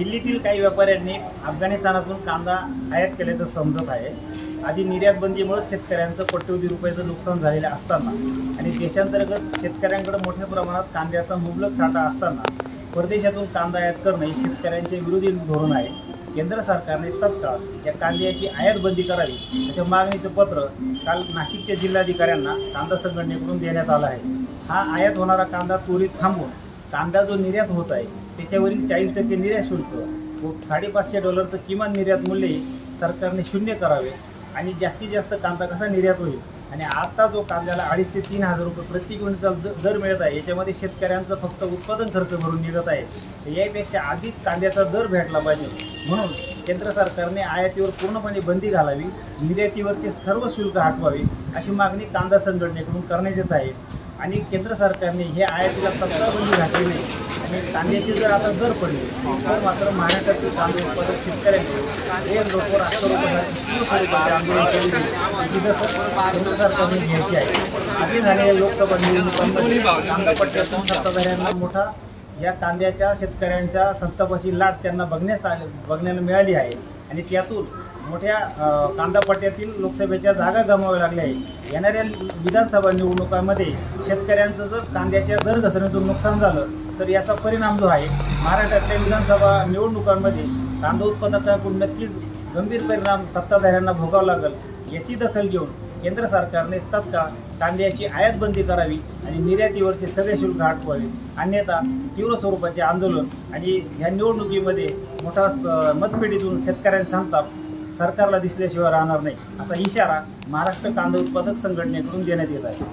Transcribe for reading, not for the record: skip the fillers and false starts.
दिल्लीतील काही व्यापाऱ्यांनी अफगाणिस्तानातून कांदा आयात केल्याचं समजत आहे। आधी निर्यात बंदीमुळे शेतकऱ्यांचं कोट्यवधी रुपयाचं नुकसान झालेलं असताना आणि देशांतर्गत शेतकऱ्यांकडे मोठ्या प्रमाणात कांद्याचा मुबलक साठा असताना परदेशातून कांदा आयात करणं हे शेतकऱ्यांचे विरोधी धोरण आहे। केंद्र सरकारने तत्काळ या कांद्याची आयात बंदी करावी अशा मागणीचं पत्र काल नाशिकच्या जिल्हाधिकाऱ्यांना कांदा संघटनेकडून देण्यात आलं आहे। हा आयात होणारा कांदा त्वरित थांबवून कांदा जो निर्यात होत आहे त्याच्यावरील 40% निर्यात शुल्क व $550 किमान निर्यात मूल्य सरकारने शून्य करावे आणि जास्तीत जास्त कांदा कसा निर्यात होईल आणि आता जो कांद्याला 2,500 ते 3,000 रुपये प्रति क्विंटल दर मिळत आहे याच्यामध्ये शेतकऱ्यांचं फक्त उत्पादन खर्च भरून निघत आहे। तर यापेक्षा अधिक कांद्याचा दर भेटला पाहिजे म्हणून केंद्र सरकारने आयातीवर पूर्णपणे बंदी घालावी, निर्यातीवरचे सर्व शुल्क हटवावे अशी मागणी कांदा संघटनेकडून करण्यात येत आहे। आणि केंद्र सरकारने हे आयातीला तत्काळ बंदी घातली नाही आणि कांद्याचे जर आता दर पडले तर मात्र महाराष्ट्रातील कांदा उत्पादक शेतकऱ्यांचे एक लोकवर 800 रुपयाचे आंदोलन केले ही दखल केंद्र सरकारने घ्यायची आहे। आधी झालेल्या लोकसभा निवडणुकांमध्ये कांदा पट्ट्यातून सत्ताधाऱ्यांना मोठा या कांद्याच्या शेतकऱ्यांच्या संतापाची लाट त्यांना बघण्याला मिळाली आहे आणि त्यातून मोठ्या कांदा पट्ट्यातील लोकसभेच्या जागा गमाव्या लागल्या आहे। येणाऱ्या विधानसभा निवडणुकांमध्ये शेतकऱ्यांचं जर कांद्याच्या दर घसरणीतून नुकसान झालं तर याचा परिणाम जो आहे महाराष्ट्रातल्या विधानसभा निवडणुकांमध्ये कांदा उत्पादकांकडून नक्कीच गंभीर परिणाम सत्ताधाऱ्यांना भोगावं लागेल। याची दखल घेऊन केंद्र सरकारने तत्काळ कांद्याची आयात बंदी करावी आणि निर्यातीवरचे सगळे शुल्क हटवावे, अन्यथा तीव्र स्वरूपाचे आंदोलन आणि ह्या निवडणुकीमध्ये मोठा मतपेढीतून शेतकऱ्यांचा संताप सरकारला दिसल्याशिवाय राहणार नाही असा इशारा महाराष्ट्र कांदा उत्पादक संघटनेकडून देण्यात येत आहे।